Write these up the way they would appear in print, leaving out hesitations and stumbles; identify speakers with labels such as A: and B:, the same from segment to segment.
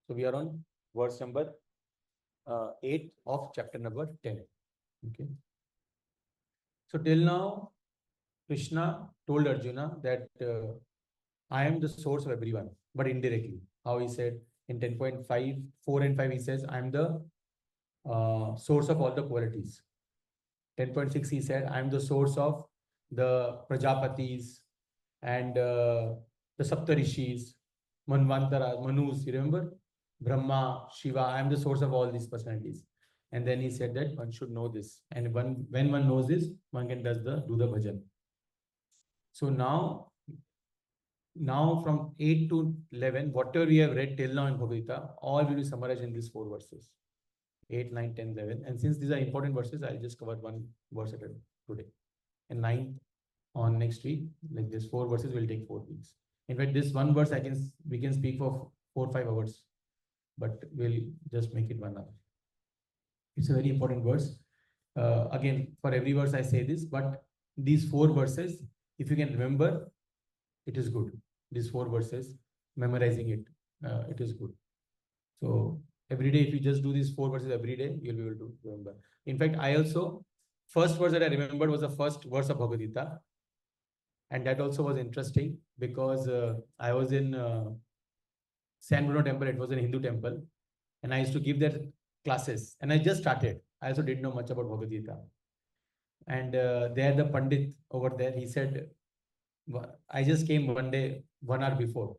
A: So we are on verse number 8 of chapter number 10. Okay. So till now, Krishna told Arjuna that I am the source of everyone, but indirectly. How he said in 10.5, 4 and 5, he says, I am the source of all the qualities. 10.6, he said, I am the source of the Prajapatis and the Saptarishis, Manvantara, Manus, you remember? Brahma, Shiva, I am the source of all these personalities. And then he said that one should know this. And when one knows this, one can do the bhajan. So now from 8 to 11, whatever we have read till now in Bhagavad Gita, all will be summarized in these 4 verses. 8, 9, 10, 11. And since these are important verses, I'll just cover one verse at a time today. And 9th on next week, like this 4 verses will take 4 weeks. In fact, this one verse we can speak for 4-5 hours, but we'll just make it 1 hour. It's a very important verse. Again, for every verse I say this, but these 4 verses, if you can remember, it is good. These 4 verses, memorizing it, it is good. So every day, if you just do these 4 verses every day, you'll be able to remember. In fact, I also, first verse that I remembered was the first verse of Bhagavad Gita. And that also was interesting because I was in San Bruno temple. It was a Hindu temple. And I used to give their classes. And I just started. I also didn't know much about Bhagavad Gita. And there, the Pandit over there, he said, I just came one day, 1 hour before.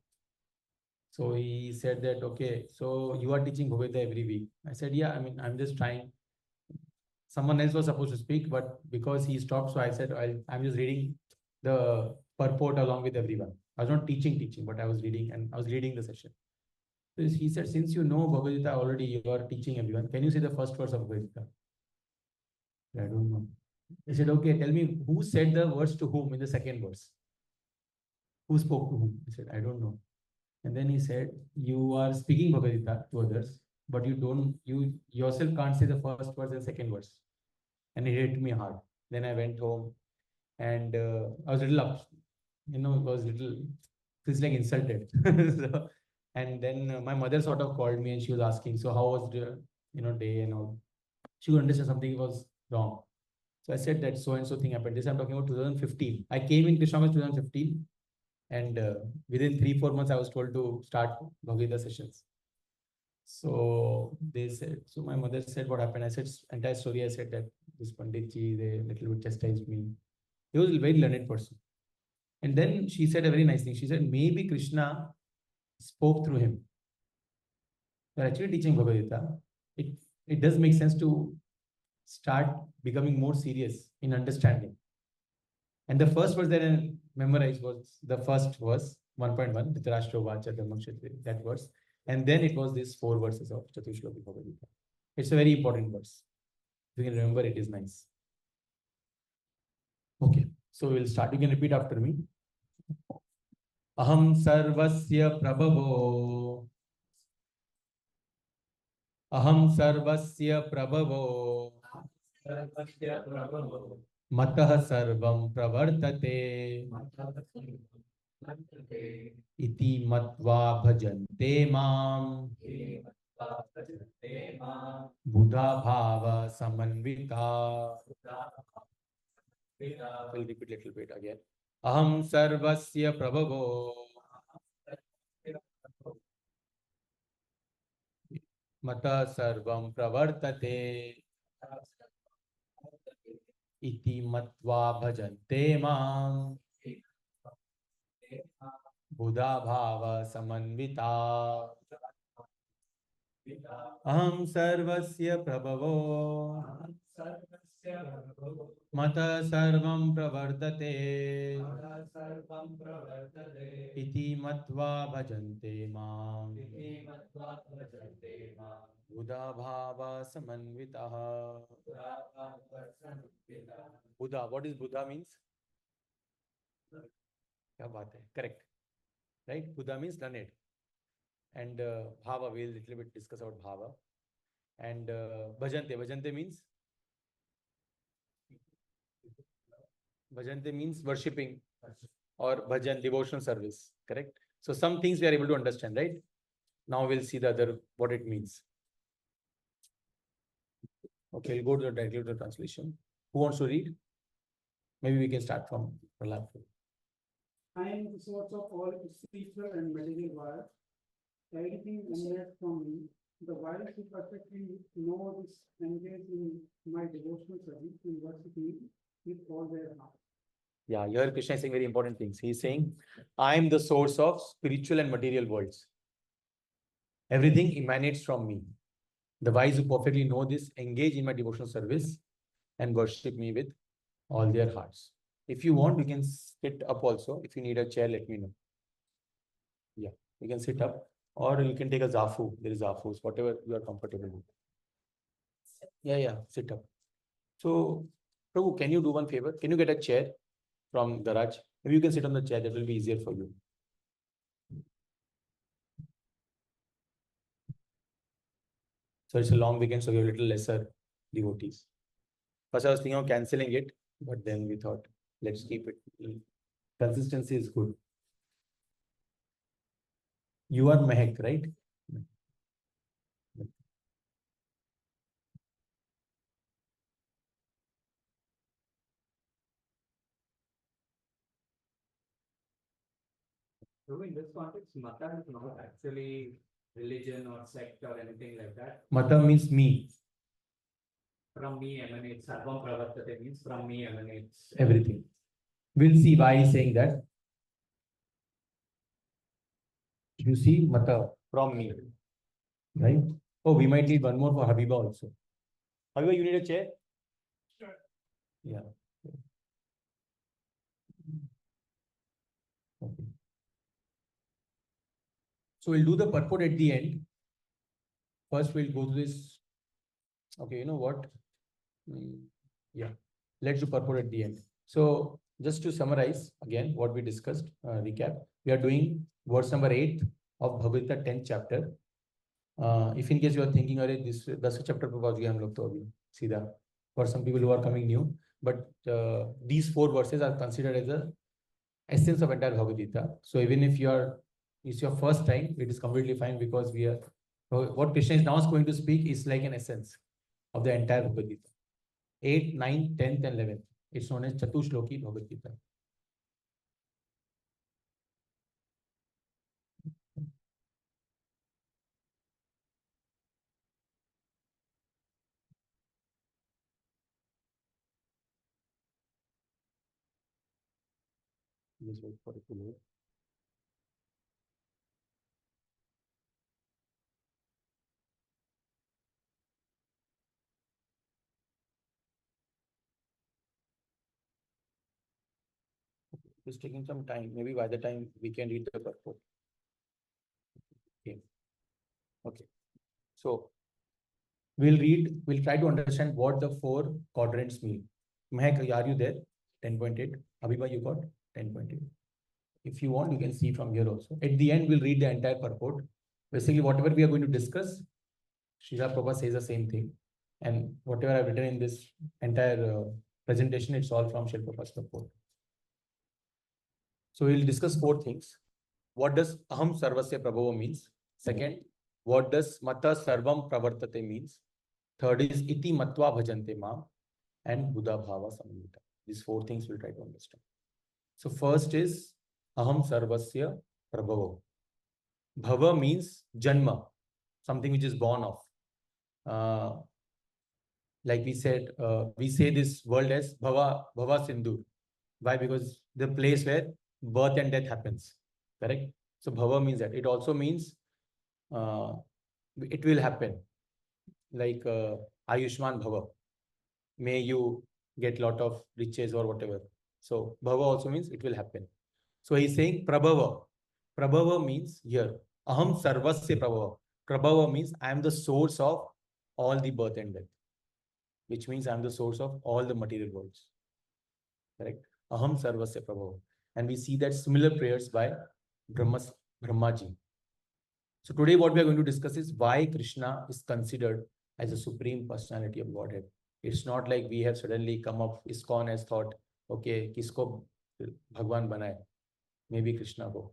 A: So he said that, okay, so you are teaching Bhagavad Gita every week. I said, yeah, I mean, I'm just trying. Someone else was supposed to speak, but because he stopped, so I said, I'm just reading the purport along with everyone. I was not teaching, but I was reading and I was leading the session. So he said, since you know Bhagavad Gita already, you are teaching everyone. Can you say the first verse of Bhagavad Gita? I don't know. He said, okay, tell me who said the words to whom in the second verse? Who spoke to whom? He said, I don't know. And then he said, you are speaking Bhagavad Gita to others, but you yourself can't say the first verse and second verse. And it hit me hard. Then I went home and I was a little up, feels like insulted. So, and then my mother sort of called me and she was asking, so how was the, day and all. She could understand something was wrong. So I said that so and so thing happened. This I'm talking about 2015. I came in Krishna 2015. And within 3-4 months, I was told to start Bhagavad Gita sessions. So they said, so my mother said, what happened? I said, entire story. I said that this Pandit ji, they little bit chastised me. He was a very learned person. And then she said a very nice thing. She said, maybe Krishna spoke through him. You're actually teaching Bhagavad Gita. It does make sense to start becoming more serious in understanding. And the first verse that I memorized was the first verse, 1.1, Dhritarashtra Vacha Dhammakshatri, that verse. And then it was these 4 verses of Chatuh Shloki Bhagavad Gita. It's a very important verse. If you can remember, it is nice. Okay, so we'll start. You can repeat after me. Aham sarvasya prabhavo. Aham sarvasya prabhavo. Matah sarvam pravartate. Iti matva bhajante mam. Buddha bhava samanvita. We'll repeat a little bit again. Aham sarvasya prabhavo. Mata sarvam pravartate. Iti matva bhajante mam. Buddha bhava samanvita. Aham sarvasya prabhavo. Mata sarvam pravartate. Iti matva bhajante mam. Buddha bhava samanvitaha. Buddha, what is Buddha means? Kya baat hai? Correct. Right? Buddha means learned. And bhava, we'll little bit discuss about bhava. And bhajante means? Bhajante means worshipping or bhajan, devotional service. Correct? So some things we are able to understand, right? Now we'll see the other, what it means. Okay, we'll go to directly to the translation. Who wants to read? Maybe we can start from Prahlad.
B: I am the source of all spiritual and material world. Everything emanates from me. The wise who perfectly know this engage in my devotional service and worship me with all their heart.
A: Yeah, here Krishna is saying very important things. He is saying, I am the source of spiritual and material worlds. Everything emanates from me. The wise who perfectly know this engage in my devotional service and worship me with all their hearts. If you want, you can sit up also. If you need a chair, let me know. Yeah, you can sit up or you can take a zafu. There is zafus, whatever you are comfortable with. Yeah, sit up. So, Prabhu, can you do one favor? Can you get a chair from garage? Maybe you can sit on the chair. That will be easier for you. So it's a long weekend, so we have a little lesser devotees. First, I was thinking of cancelling it, but then we thought, let's keep it. Consistency is good. You are Mehak, right?
C: So in this context, Mata is not actually religion or sect or anything like that.
A: Mata means me.
C: From me emanates, Sarvam Pravartate means from me emanates
A: Everything. We'll see why he's saying that. You see, Mata, from me. Right? Oh, we might need one more for Habiba also. Habiba, you need a chair?
B: Sure.
A: Yeah. Okay. So we'll do the purport at the end. First, we'll go to this. Okay, you know what? Yeah, let's do purport at the end. So just to summarize again what we discussed, recap. We are doing verse number 8 of Bhagavad Gita 10th chapter. If in case you are thinking, this 10 chapter पे पहुंच गए हम लोग तो अभी सीधा. For some people who are coming new, but these 4 verses are considered as the essence of entire Bhagavad Gita. So even if it's your first time, it is completely fine because what Krishna is now going to speak is like an essence of the entire Bhagavad Gita. 8, 9, 10th and 11th. It's known as Chatuh Shloki Bhagavad Gita. Just wait for it to load. It's taking some time. Maybe by the time we can read the purport. Okay. So we'll try to understand what the 4 quadrants mean. Mehak, are you there? 10.8. Abhiba, you got 10.8. If you want, you can see from here also. At the end, we'll read the entire purport. Basically, whatever we are going to discuss, Srila Prabhupada says the same thing. And whatever I've written in this entire presentation, it's all from Srila Prabhupada's purport. So we'll discuss 4 things. What does Aham Sarvasya Prabhava means? Second, what does Mata Sarvam Pravartate means? Third is Iti Matva Bhajante Mam and Buddha Bhava Samhita. These 4 things we'll try to understand. So first is Aham Sarvasya Prabhava. Bhava means Janma, something which is born of. Like we said, we say this world as Bhava Sindhu. Why? Because the place where birth and death happens. Correct? So Bhava means that. It also means it will happen. Like Ayushman Bhava. May you get lot of riches or whatever. So Bhava also means it will happen. So he's saying Prabhava. Prabhava means here. Aham Sarvasya Prabhava. Prabhava means I am the source of all the birth and death. Which means I am the source of all the material worlds. Correct? Aham Sarvasya Prabhava. And we see that similar prayers by Brahmaji. So today what we are going to discuss is why Krishna is considered as a supreme personality of Godhead. It's not like we have suddenly come up, ISKCON has thought, okay, kisko Bhagwan banaye? Maybe Krishna go.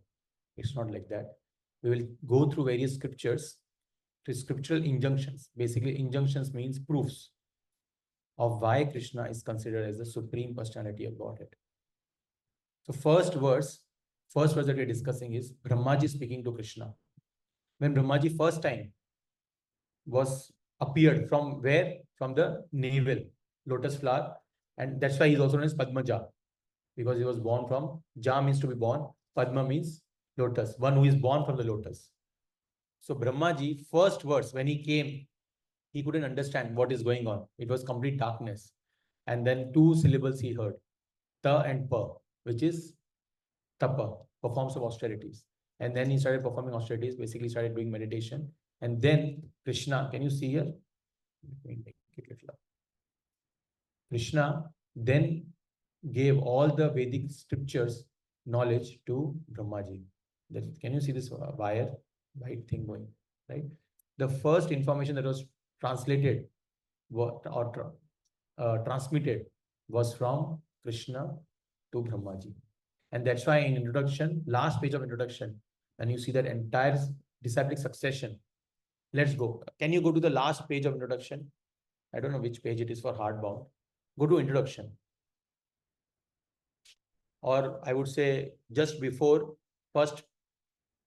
A: It's not like that. We will go through various scriptures, to scriptural injunctions. Basically, injunctions means proofs of why Krishna is considered as the supreme personality of Godhead. So first verse that we're discussing is Brahmaji speaking to Krishna. When Brahmaji first time was appeared from where? From the navel, lotus flower. And that's why he's also known as Padmaja, because he was born from, Ja means to be born, Padma means lotus, one who is born from the lotus. So Brahmaji, first verse, when he came, he couldn't understand what is going on. It was complete darkness. And then two syllables he heard, Ta and Pa, which is Tapa, performs of austerities. And then he started performing austerities, basically started doing meditation. And then Krishna, can you see here? Let me make it a little up. Krishna then gave all the Vedic scriptures knowledge to Brahmaji. Can you see this white thing going, right? The first information that was translated or transmitted was from Krishna to Brahmaji. And that's why in introduction, last page of introduction, and you see that entire disciplic succession. Let's go. Can you go to the last page of introduction? I don't know which page it is for hardbound. Go to introduction. Or I would say just before first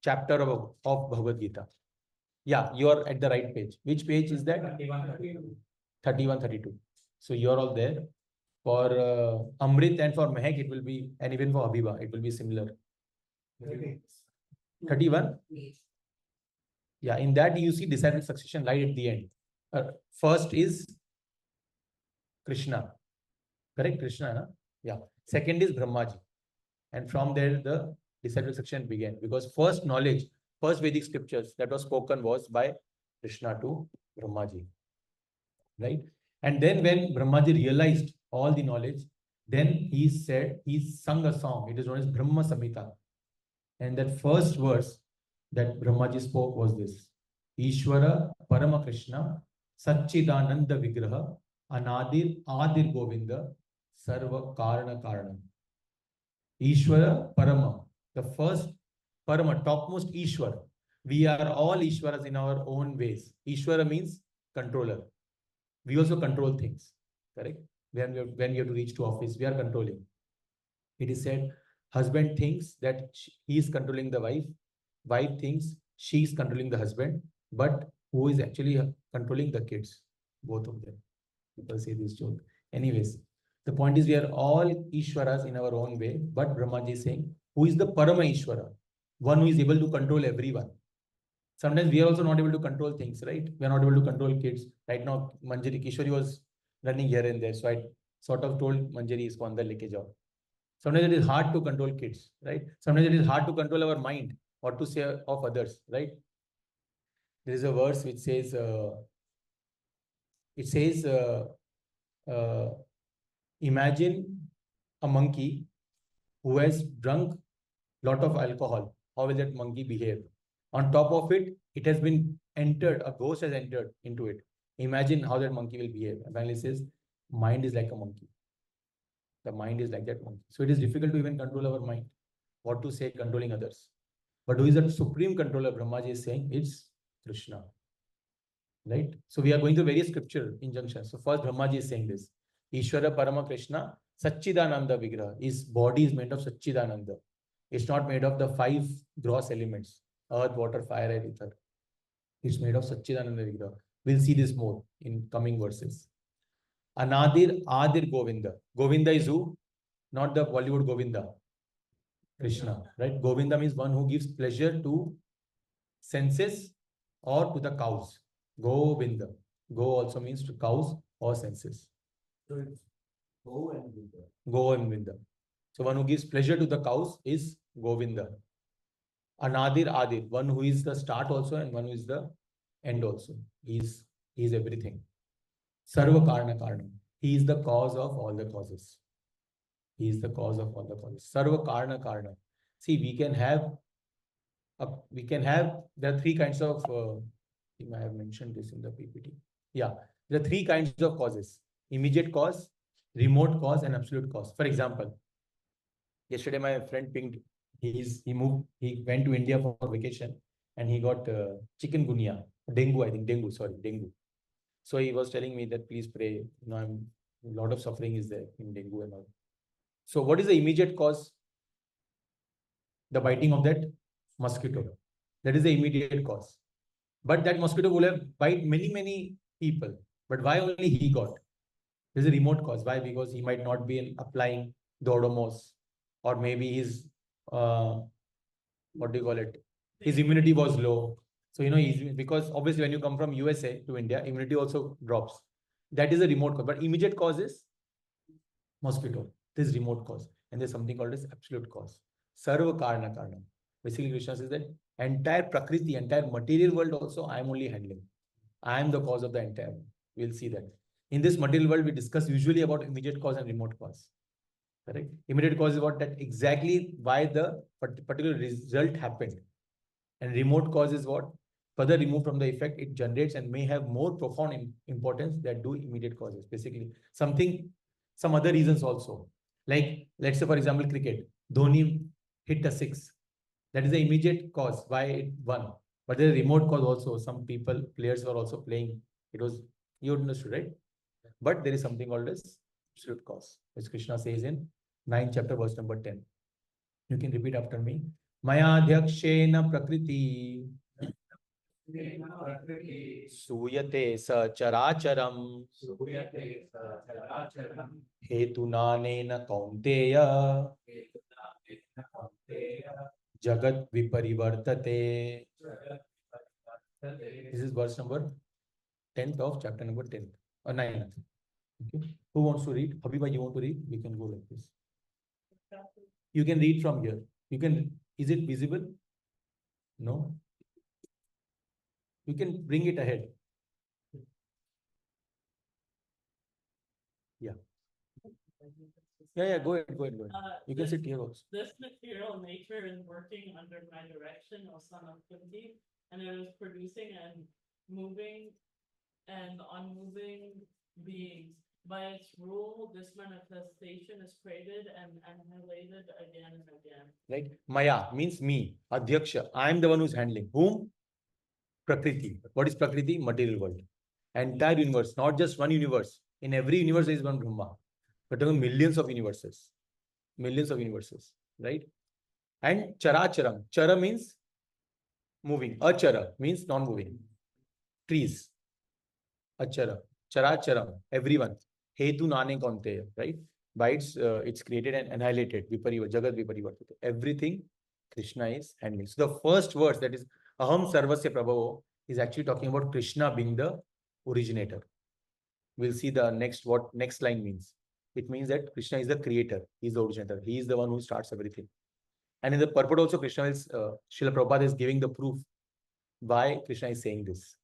A: chapter of Bhagavad Gita. Yeah, you are at the right page. Which page is that? 31, 32. So you are all there. For Amrit and for Mehak, it will be, and even for Habiba, it will be similar. 31? Yeah, in that you see disciplic succession right at the end. First is Krishna. Correct? Krishna, na? Yeah. Second is Brahmaji. And from there, the disciplic succession began. Because first knowledge, first Vedic scriptures that was spoken was by Krishna to Brahmaji. Right? And then when Brahmaji realized all the knowledge, then he sung a song. It is known as Brahma Samhita. And that first verse that Brahmaji spoke was this. Ishvara Parama Krishna Satchidananda Vigraha Anadir Adir Govinda Sarva Karana Karana. Ishvara Parama, the first Parama, topmost Ishwar. We are all Ishwaras in our own ways. Ishwara means controller. We also control things, correct? When we have to reach to office, we are controlling. It is said, husband thinks that he is controlling the wife, wife thinks she is controlling the husband, but who is actually controlling the kids? Both of them. People say this joke. Anyways, the point is we are all Ishwaras in our own way, but Brahmaji is saying, who is the Parama Ishwara? One who is able to control everyone. Sometimes we are also not able to control things, right? We are not able to control kids. Right now, Manjari Kishori was running here and there. So I sort of told Manjari, isko andar leke jao. Sometimes it is hard to control kids, right? Sometimes it is hard to control our mind or to say of others, right? There is a verse which says, imagine a monkey who has drunk lot of alcohol. How will that monkey behave? On top of it, it has been entered, a ghost has entered into it. Imagine how that monkey will behave. And finally says, mind is like a monkey. The mind is like that monkey. So it is difficult to even control our mind. What to say, controlling others. But who is the supreme controller? Brahmaji is saying it's Krishna. Right? So we are going to various scripture injunctions. So first Brahmaji is saying this. Ishvara Parama Krishna Satchidananda Vigraha. His body is made of Satchidananda. It's not made of the 5 gross elements. Earth, water, fire, and ether. It's made of Satchidananda Vigraha. We'll see this more in coming verses. Anadir Adir Govinda. Govinda is who? Not the Bollywood Govinda. Krishna, right? Govinda means one who gives pleasure to senses or to the cows. Govinda. Go also means to cows or senses.
C: So it's Go and Vinda.
A: Go and Vinda. So one who gives pleasure to the cows is Govinda. Anadir Adir, one who is the start also and one who is the end also. He is everything. Sarva Karna Karna. He is the cause of all the causes. He is the cause of all the causes. Sarva Karna Karna. See, we can have, there are 3 kinds of, I have mentioned this in the PPT. Yeah, there are 3 kinds of causes. Immediate cause, remote cause, and absolute cause. For example, yesterday my friend pinged, he went to India for vacation. and he got chikungunya, dengue, I think, dengue. So he was telling me that please pray. A lot of suffering is there in dengue and all. So what is the immediate cause? The biting of that mosquito. That is the immediate cause. But that mosquito will have bite many people. But why only he got? There's a remote cause. Why? Because he might not be applying the Odomos, or maybe his what do you call it? His immunity was low. So because obviously when you come from USA to India, immunity also drops. That is a remote cause. But immediate cause is mosquito. This is remote cause. And there's something called as absolute cause. Sarva karna karna. Basically, Krishna says that entire Prakriti, entire material world also, I am only handling. I am the cause of the entire. We'll see that. In this material world, we discuss usually about immediate cause and remote cause. Correct? Immediate cause is what that exactly why the particular result happened. And remote cause is what? Further removed from the effect it generates and may have more profound importance that do immediate causes. Basically, some other reasons also. Like, let's say, for example, cricket. Dhoni hit a six. That is the immediate cause why it won. But there's a remote cause also. Some players were also playing. It was, you understood, right? But there is something called as absolute cause, as Krishna says in 9th chapter, verse number 10. You can repeat after me. Maya Dhyakshena Prakriti Suyate Sa Characharam Hetunanena Kaunteya Jagat Viparivartate. This is verse number 10th of chapter number 10 or 9th. Okay. Who wants to read? Habiba, you want to read? We can go like this. You can read from here. Is it visible? No. You can bring it ahead. Yeah. Yeah, go ahead. You can sit here also.
D: This material nature is working under my direction, O son of Kunti, and it is producing and moving and unmoving beings. By its rule, this manifestation is created and annihilated again and again.
A: Right? Maya means me. Adhyaksha. I am the one who's handling. Whom? Prakriti. What is Prakriti? Material world. Entire universe, not just one universe. In every universe, there is one Brahma. But there are millions of universes. Right? And Characharam. Chara means moving. Achara means non-moving. Trees. Achara. Characharam. Everyone. Hetu nane kaunteya. Right? By it's created and annihilated. Jagat viparivartate. Everything Krishna is handling. So the first verse, that is Aham Sarvasya Prabhu, is actually talking about Krishna being the originator. We'll see the what next line means. It means that Krishna is the creator. He is the originator. He is the one who starts everything. And in the purport also, Krishna is, Srila Prabhupada is giving the proof why Krishna is saying this.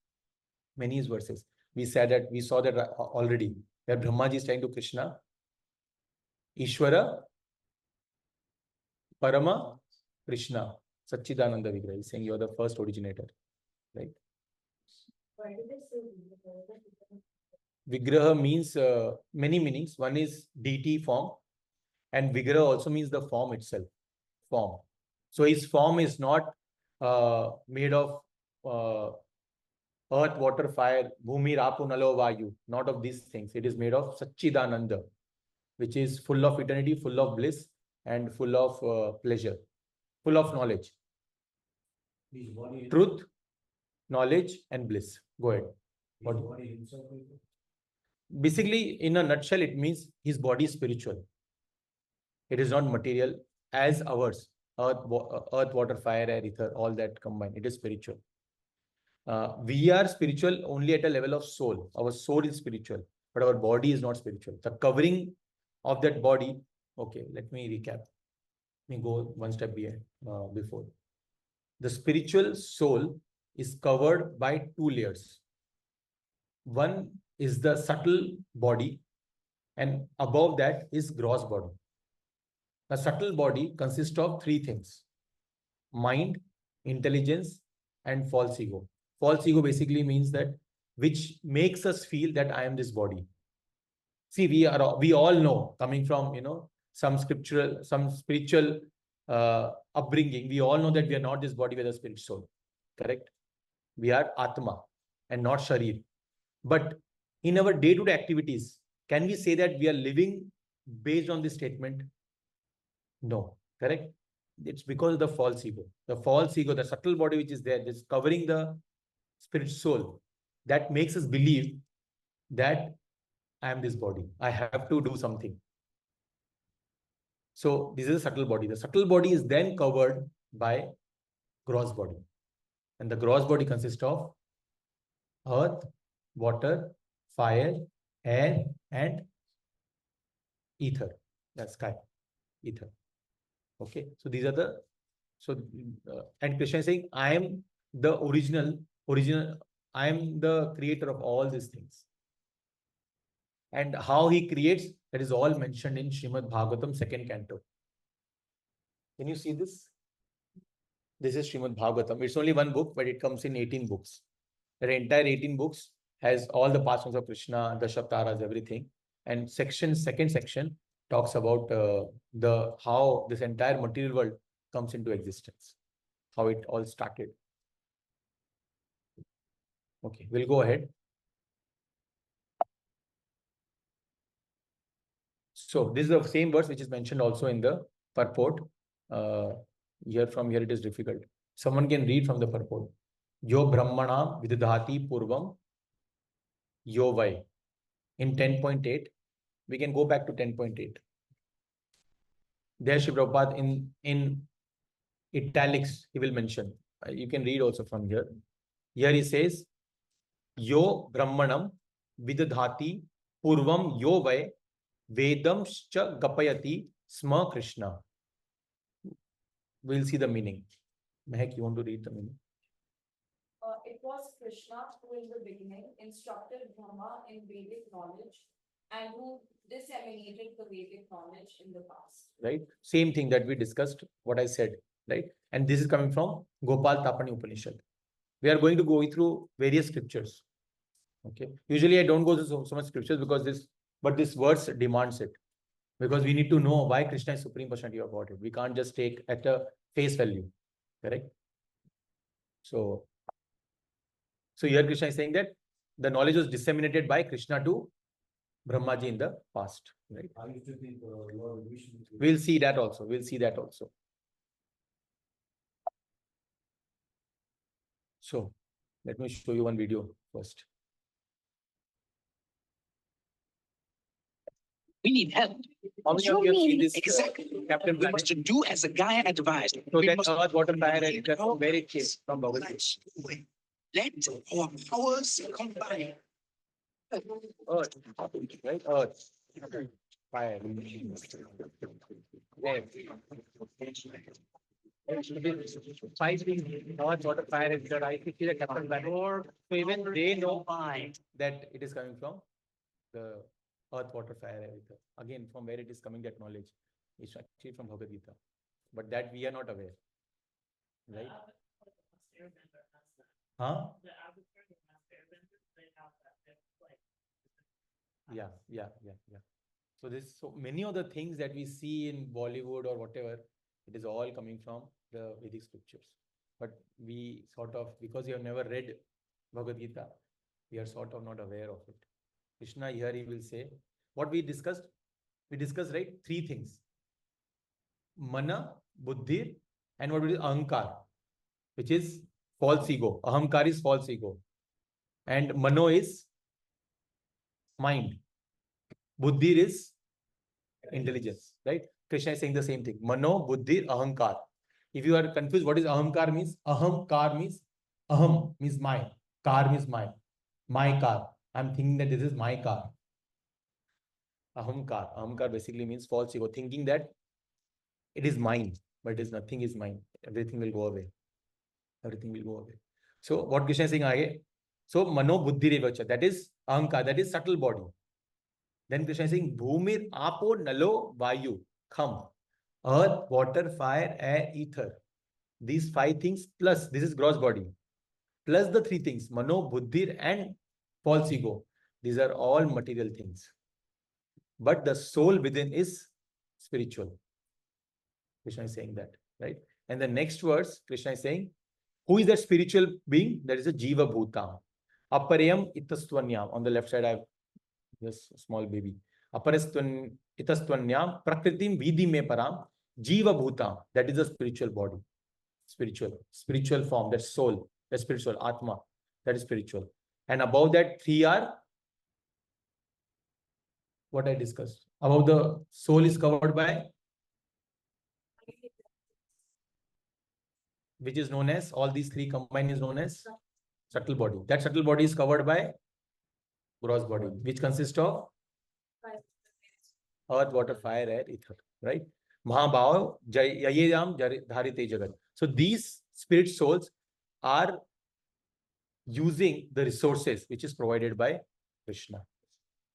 A: Many verses. We saw that already. Where Brahmaji is saying to Krishna, Ishvara, Parama, Krishna, Satchidananda Vigraha. He's saying you are the first originator. Right?
D: Why did they say
A: Vigraha means many meanings. One is deity form, and Vigraha also means the form itself. Form. So his form is not made of earth, water, fire, bhumi, rapu, nalo, vayu. Not of these things. It is made of Satchidananda, which is full of eternity, full of bliss, and full of pleasure, full of knowledge. Truth, knowledge, and bliss. Go ahead. Basically, in a nutshell, it means his body is spiritual. It is not material as ours. Earth, water, fire, air, ether, all that combined. It is spiritual. We are spiritual only at a level of soul. Our soul is spiritual, but our body is not spiritual. The covering of that body. Okay, let me recap. Let me go one step before. The spiritual soul is covered by two layers. One is the subtle body, and above that is gross body. The subtle body consists of three things: mind, intelligence, and false ego. False ego basically means that which makes us feel that I am this body. See, we all know, coming from some spiritual upbringing, we all know that we are not this body with a spirit soul. correct? We are Atma and not Sharir. But in our day-to-day activities, can we say that we are living based on this statement? No, correct? It's because of the false ego. The false ego, the subtle body which is there, that's covering the spirit soul, that makes us believe that I am this body. I have to do something. So this is a subtle body. The subtle body is then covered by gross body. And the gross body consists of earth, water, fire, air, and ether. That's sky, ether. Okay. So these are the, and Krishna is saying, I am the original, I am the creator of all these things. And how he creates, that is all mentioned in Srimad Bhagavatam, 2nd canto. Can you see this? This is Srimad Bhagavatam. It's only one book, but it comes in 18 books. The entire 18 books has all the pastimes of Krishna, the Shaptaras, everything. And second section talks about how this entire material world comes into existence, how it all started. Okay, we'll go ahead. So this is the same verse which is mentioned also in the purport. From here it is difficult. Someone can read from the purport. Yo Brahmana Vidadhati Purvam Yo Vai. In 10.8, we can go back to 10.8. There Shri Prabhupada in italics, he will mention. You can read also from here. Here he says, Yo Brahmanam Vidadhati Purvam Yo Vai Vedamscha Gapayati Sma Krishna. We'll see the meaning. Mehak, you want to read the meaning?
E: It was Krishna who in the beginning instructed Brahma in Vedic knowledge and who disseminated the Vedic knowledge in the past.
A: Right? Same thing that we discussed, what I said, right? And this is coming from Gopal Tapani Upanishad. We are going to go through various scriptures. Okay. Usually I don't go through so much scriptures because this verse demands it. Because we need to know why Krishna is Supreme Personality of Godhead. We can't just take at a face value. Correct? So here Krishna is saying that the knowledge was disseminated by Krishna to Brahmaji in the past. Right?
F: I used to think Lord Vishnu.
A: We'll see that also. So let me show you one video first.
G: We need help.
A: How many of you have seen this?
G: Exactly.
A: Captain
G: We must do as the Gaia advised.
A: So
G: We
A: that
G: must
A: earth, water, fire, and
G: make
A: that's
G: our
A: where it came
G: powers.
A: from Bhagavad Gita.
G: Let's do it. Let our powers combine.
A: Earth, right? Earth, fire. There. Five things, earth, water, fire, and the right. See the Captain Planet. So even they know that it is coming from the earth, water, fire, and ether. Again, from where it is coming, that knowledge is actually from Bhagavad Gita. But that we are not aware. Right? Huh?
D: The avatar, the master airbender, they have that.
A: Yeah. So many of the things that we see in Bollywood or whatever, it is all coming from the Vedic scriptures. But we sort of, because you have never read Bhagavad Gita, we are sort of not aware of it. Krishna here he will say, what we discussed? We discussed, right? Three things. Mana, Buddhi, and what is Ahankar, which is false ego. Ahankar is false ego. And Mano is mind. Buddhi is intelligence, right? Krishna is saying the same thing. Mano, Buddhi, Ahankar. If you are confused, what is Ahankar means? Ahankar means, Aham means my. Car means my. My car. I'm thinking that this is my car. Ahankar. Ahankar basically means false ego. Thinking that it is mine, but it is nothing is mine. Everything will go away. So what Krishna is saying again? So Mano, Buddhi, Revacha. That is Ahankar. That is subtle body. Then Krishna is saying, Bhumir, Apo, Nalo, Vayu. Come. Earth, water, fire, air, ether. These five things plus, this is gross body. Plus the three things, Mano, Buddhi, and false ego. These are all material things. But the soul within is spiritual. Krishna is saying that, right? And the next verse, Krishna is saying, Who is that spiritual being? That is a Jiva Bhuta. Aparayam Itastvanyam. On the left side, I have this small baby. Aparastvan Itastvanyam Prakritim Vidhi Me Param Jiva Bhuta. That is the spiritual body. Spiritual form, that soul, that spiritual Atma, that is spiritual. And above that, three are what I discussed. Above the soul is covered by, which is known as, all these three combined is known as subtle body. That subtle body is covered by gross body, which consists of earth, water, fire, air, ether, right? Mahabhav, Yayam, Dharite Jagat. So these spirit souls are using the resources which is provided by Krishna.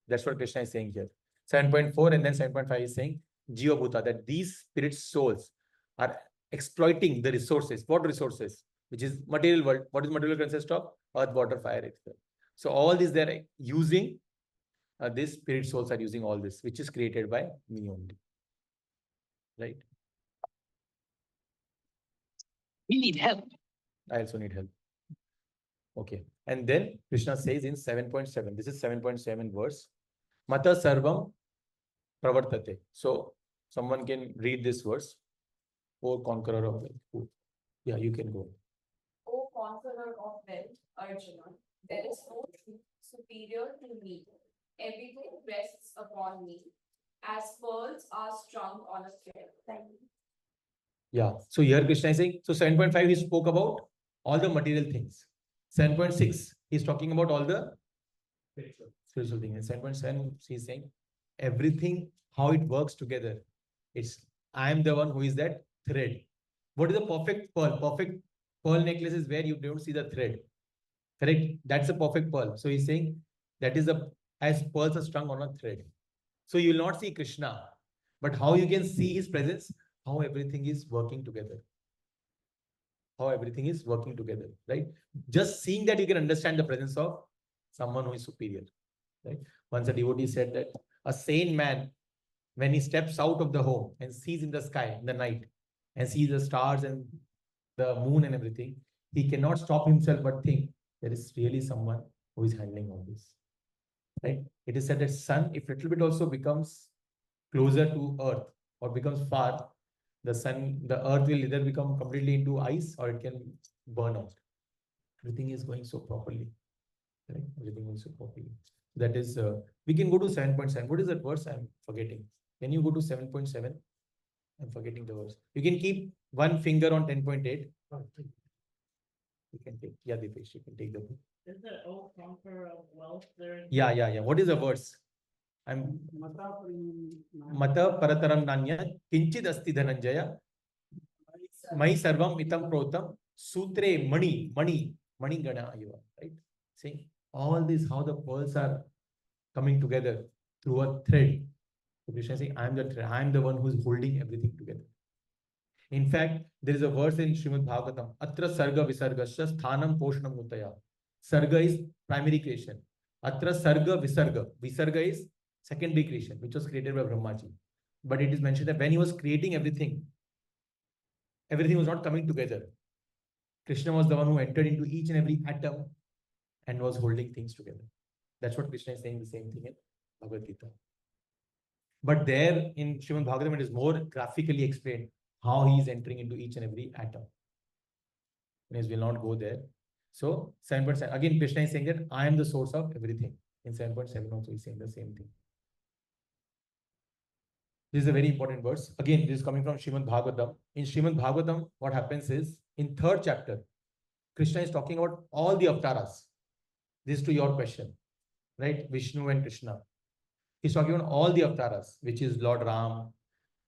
A: That's what Krishna is saying here. 7.4 and then 7.5 is saying Jiva Bhuta, that these spirit souls are exploiting the resources. What resources? Which is material world. What is material consist of? Earth, water, fire, etc. So all these they're using, these spirit souls are using all this, which is created by me only. Right?
G: We need help.
A: I also need help. Okay. And then Krishna says in 7.7, this is 7.7 verse, Mata Sarvam Pravartate. So someone can read this verse. O conqueror of wealth. Yeah, you can go.
E: O conqueror of wealth, Arjuna, there is no truth superior to me. Everything rests upon me, as pearls are strung on a thread. Thank you.
A: Yeah. So here Krishna is saying, so 7.5 he spoke about all the material things. 7.6 he's talking about all the spiritual things. And 7.7 he's saying everything, how it works together. It's I am the one who is that thread. What is the perfect pearl? Perfect pearl necklace is where you don't see the thread. Correct? That's a perfect pearl. So he's saying that is as pearls are strung on a thread. So you will not see Krishna, but how you can see his presence, how everything is working together. How everything is working together, right? Just seeing that you can understand the presence of someone who is superior, right? Once a devotee said that a sane man, when he steps out of the home and sees in the sky in the night and sees the stars and the moon and everything, he cannot stop himself but think there is really someone who is handling all this, right? It is said that sun, if little bit also becomes closer to earth or becomes far, the earth will either become completely into ice or it can burn out. Everything is going so properly, right? Everything is so properly. That is, we can go to 7.7. What is that verse? I'm forgetting. Can you go to 7.7? I'm forgetting the verse. You can keep one finger on 10.8. You can take, yeah, Dipesh, you can take the book.
D: Is the O conqueror of wealth there?
A: Yeah. What is the verse? I'm Mata Parataram Nanya Kinchid Asti Dhananjaya Mai Sarvam Itam Protam Sutre Mani Gana Ayuva, right? See all this, how the pearls are coming together through a thread. So Krishna is saying, I am the thread, I am the one who is holding everything together. In fact, there is a verse in Srimad Bhagavatam, Atra Sarga Visargasya Sthanam Poshnam Utaya. Sarga is primary creation. Atra Sarga Visarga. Visarga is secondary creation, which was created by Brahmaji. But it is mentioned that when he was creating everything, everything was not coming together. Krishna was the one who entered into each and every atom and was holding things together. That's what Krishna is saying, the same thing in Bhagavad Gita. But there in Srimad Bhagavatam, it is more graphically explained how he is entering into each and every atom. Anyways, we'll not go there. So 7.7, again, Krishna is saying that I am the source of everything. In 7.7 also he's saying the same thing. This is a very important verse. Again, this is coming from Srimad Bhagavatam. In Srimad Bhagavatam, what happens is, in 3rd chapter, Krishna is talking about all the avatars. This is to your question, right? Vishnu and Krishna. He's talking about all the avatars, which is Lord Ram,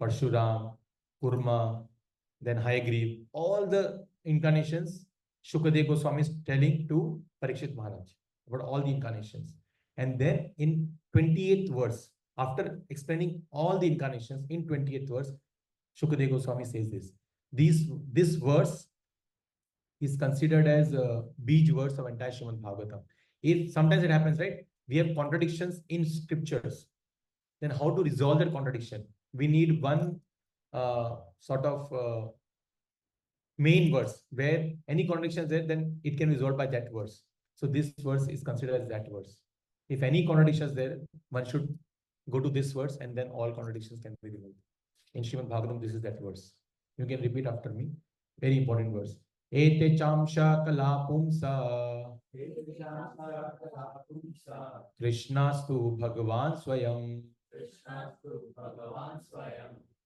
A: Parshuram, Kurma, then Hayagriv, all the incarnations. Shukadeva Goswami is telling to Parikshit Maharaj about all the incarnations. And then in 28th verse, after explaining all the incarnations, in 28th verse, Shukadeva Goswami says this. This verse is considered as a beach verse of entire Srimad Bhagavatam. Sometimes it happens, right? We have contradictions in scriptures. Then how to resolve that contradiction? We need one sort of main verse. Where any contradiction is there, then it can be resolved by that verse. So this verse is considered as that verse. If any contradiction is there, one should go to this verse and then all contradictions can be removed. In Srimad Bhagavatam, this is that verse. You can repeat after me. Very important verse. Ete chamsha kala pumsa Krishnastu Bhagavan Swayam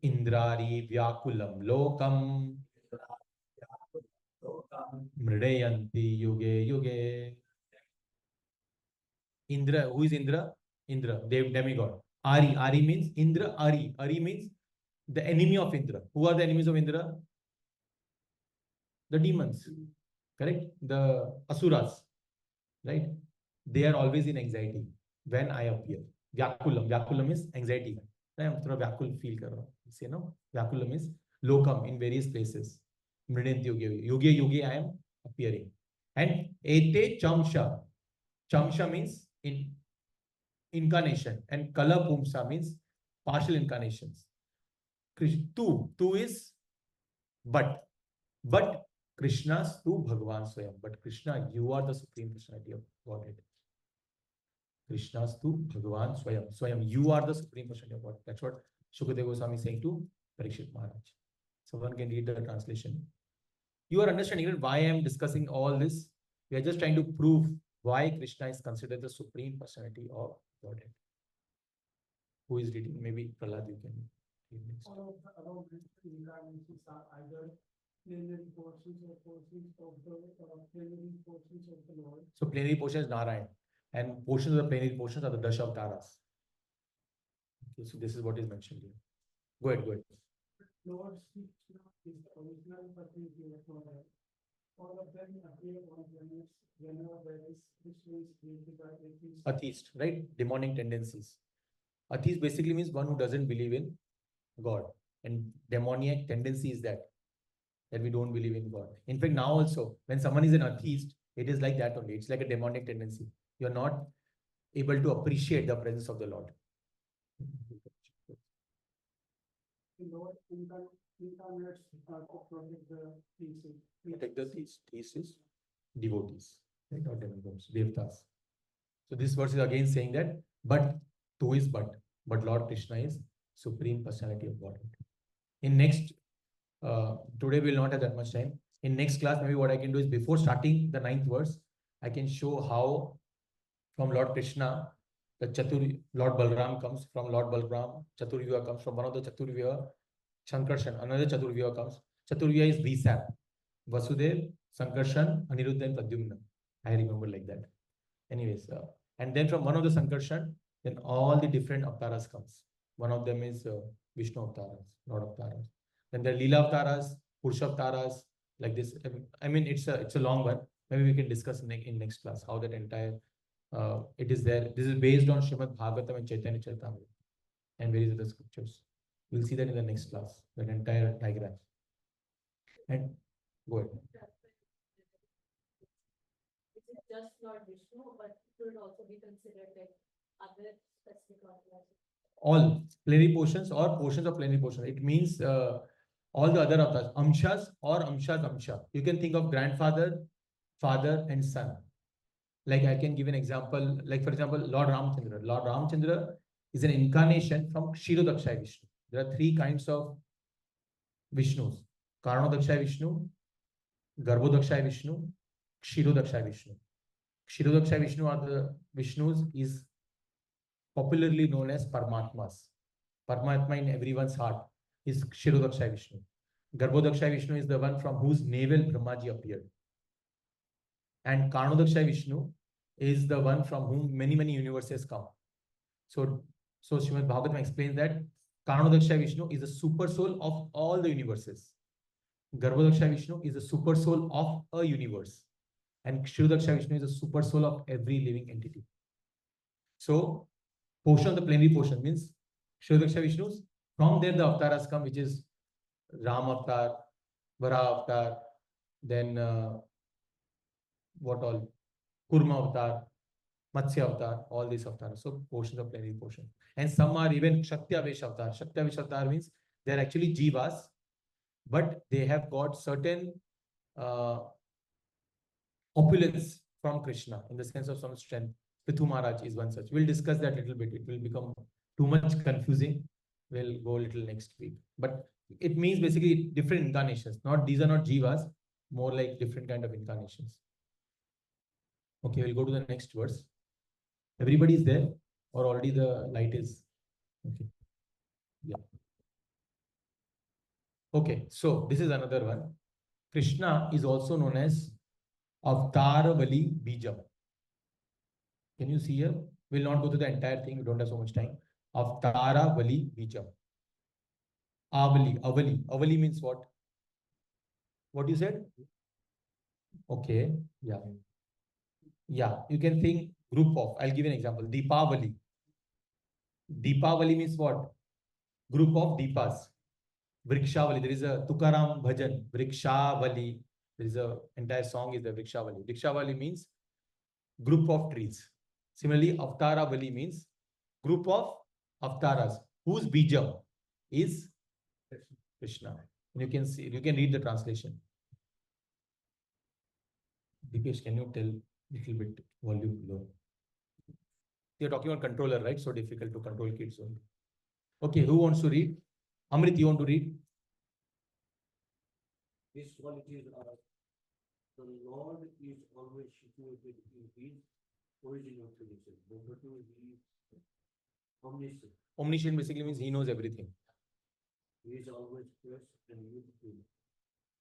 A: Indrari Vyakulam Lokam Mridayanti Yuge Yuge. Indra, who is Indra? Indra, demigod. Ari means Indra, Ari means the enemy of Indra. Who are the enemies of Indra? The demons, correct? The asuras, right? They are always in anxiety when I appear. Vyakulam is anxiety. I am through Vyakul feel kar raha hu. See, no? Vyakulam is lokam in various places. Mrident Yuge, I am appearing. And Ete Chamsha. Chamsha means in incarnation, and Kala Pumsa means partial incarnations. Tu is but Krishna's tu Bhagavan Swayam. But Krishna, you are the Supreme Personality of Godhead. Krishna's tu Bhagavan Swayam. Swayam, you are the Supreme Personality of Godhead. That's what Shukadeva Goswami is saying to Parikshit Maharaj. So one can read the translation. You are understanding why I am discussing all this. We are just trying to prove why Krishna is considered the Supreme Personality of Godhead. Who is reading? Maybe Prahlad, you can read next.
B: All of the above incarnations are either plenary portions or portions of the plenary portions of the Lord.
A: So plenary portion is Narayan, and portions of the plenary portions are the Dashavatharas. Okay, so this is what is mentioned here. Go ahead.
B: Lord Krishna is the original personality of Godhead. All of them appear on planets whenever there is Krishna is created by atheists.
A: Atheist, right? Demonic tendencies. Atheist basically means one who doesn't believe in God, and demoniac tendency is that we don't believe in God. In fact, now also, when someone is an atheist, it is like that only. It's like a demonic tendency. You're not able to appreciate the presence of the Lord.
B: The Lord incarnates to protect the thesis.
A: Protect the thesis, devotees, right? Not demigods, devtas. So this verse is again saying that, but Lord Krishna is Supreme Personality of Godhead. In next, today we will not have that much time. In next class, maybe what I can do is before starting the 9th verse, I can show how from Lord Krishna, the Chatuh, Lord Balram comes from Lord Balram, Chaturvyuha comes from one of the Chaturvyuha, Sankarshan, another Chaturvyuha comes. Chaturvyuha is VSAP, Vasudev, Sankarshan, Aniruddha and Pradyumna. I remember like that. Anyways, and then from one of the Sankarshan, then all the different avatars comes. One of them is Vishnu avatars, Lord avatars. Then there are Leela avatars, Purusha avatars, like this. I mean, it's a long one. Maybe we can discuss in next class how that entire it is there. This is based on Srimad Bhagavatam and Chaitanya Charitamrita and various other scriptures. We'll see that in the next class, that entire diagram. And go ahead.
E: Is it just Lord Vishnu, but could it also be considered like other specific avatars?
A: All plenary portions or portions of plenary portions. It means all the other avatars, amshas or amsha. You can think of grandfather, father, and son. Like I can give an example, like for example, Lord Ramchandra. Lord Ramchandra is an incarnation from Kshirodakshaya Vishnu. There are 3 kinds of Vishnus: Karanodakshaya Vishnu, Garbhodakshaya Vishnu, Kshirodakshaya Vishnu. Kshirodakshaya Vishnu are the Vishnus is popularly known as Paramatmas. Paramatma in everyone's heart is Kshirodakshaya Vishnu. Garbhodakshaya Vishnu is the one from whose navel Brahmaji appeared. And Karanodakshaya Vishnu is the one from whom many universes come. So Srimad Bhagavatam explains that Karanodakshaya Vishnu is the super soul of all the universes. Garbhodakshaya Vishnu is the super soul of a universe. And Kshirodakshaya Vishnu is the super soul of every living entity. So portion of the plenary portion means Kshirodakshaya Vishnus. From there the avatars come, which is Ram avatar, Varaha avatar, then what all? Kurma avatar, Matsya avatar, all these avatars. So portions of plenary portion. And some are even Shakti Avesh avatar. Shakti Avesh avatar means they are actually jivas. but they have got certain opulence from Krishna in the sense of some strength. Prithu Maharaj is one such. We'll discuss that a little bit. It will become too much confusing. We'll go a little next week. But it means basically different incarnations. Not these are not jivas, more like different kind of incarnations. Okay, we'll go to the next verse. Everybody is there, or already the light is okay. Yeah. Okay, so this is another one. Krishna is also known as Avtaravali Bijam. Can you see here? We'll not go to the entire thing. We don't have so much time. Avtaravali Bijam. Avali. Avali means what? What you said? Okay. Yeah. Yeah. You can think group of. I'll give you an example. Deepavali. Deepavali means what? Group of Deepas. Vrikshavali. There is a Tukaram Bhajan. Vrikshavali. There is a entire song is the Vrikshavali. Vrikshavali means group of trees. Similarly, Avtaravali means group of Avtaras, whose Bijam is Krishna. And you can see, you can read the translation. Dipesh, can you tell little bit volume low? You're talking about controller, right? So difficult to control kids only. Okay, who wants to read? Amrit, you want to read?
F: These qualities are the Lord is always situated in his original creation. Number two, he is omniscient.
A: Omniscient basically means he knows everything.
F: He is always fresh and youthful.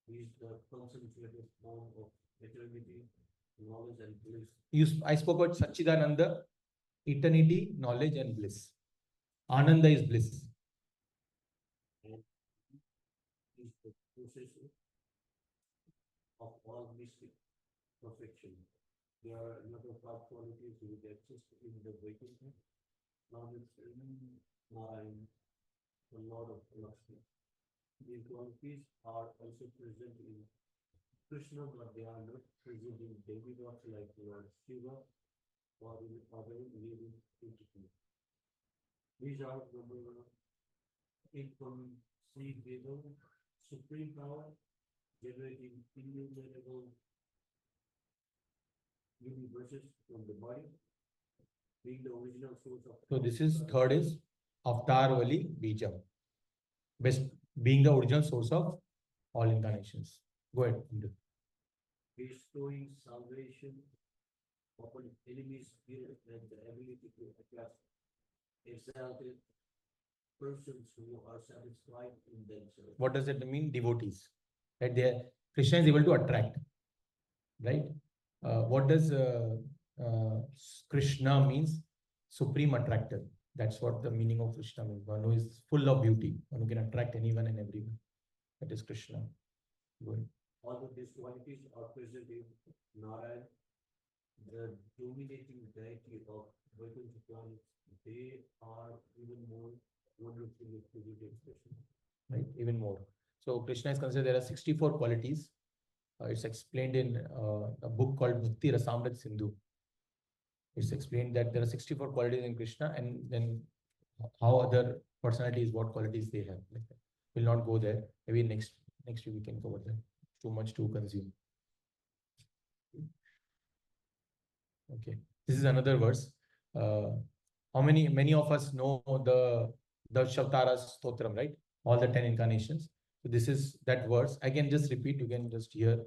F: He is the concentrated form of eternity, knowledge, and bliss.
A: I spoke about Satchidananda, eternity, knowledge, and bliss. Ananda is bliss.
F: And is the possessor of all mystic perfection. There are another five qualities which exist in the Vaikuntha. Now it's Narayan, the Lord of Philosophy. These qualities are also present in Krishna, but they are not present in demigods like Lord Shiva or in other living entities. These are number inconceivable, supreme power, generating innumerable universes from the body, being the original source of.
A: So this is third is Avtaravali Bijam. Best being the original source of all incarnations. Go ahead.
F: Bestowing salvation upon enemies' spirit and the ability to attract exalted persons who are satisfied in themselves.
A: What does it mean? Devotees. Right there, Krishna is able to attract. Right? What does Krishna means? Supreme attractor. That's what the meaning of Krishna means. One who is full of beauty, one who can attract anyone and everyone. That is Krishna. Good.
F: All of these qualities are present in Narayan, the dominating deity of Vaikuntha planets. They are even more wonderfully exhibited expression.
A: Right? Even more. So Krishna is considered there are 64 qualities. It's explained in a book called Bhakti Rasamrit Sindhu. It's explained that there are 64 qualities in Krishna, and then how other personalities, what qualities they have. Like that. We'll not go there. Maybe next week we can cover that. Too much to consume. Okay. This is another verse. How many of us know the Shavtara Stotram, right? All the 10 incarnations. So this is that verse. I can just repeat. You can just hear.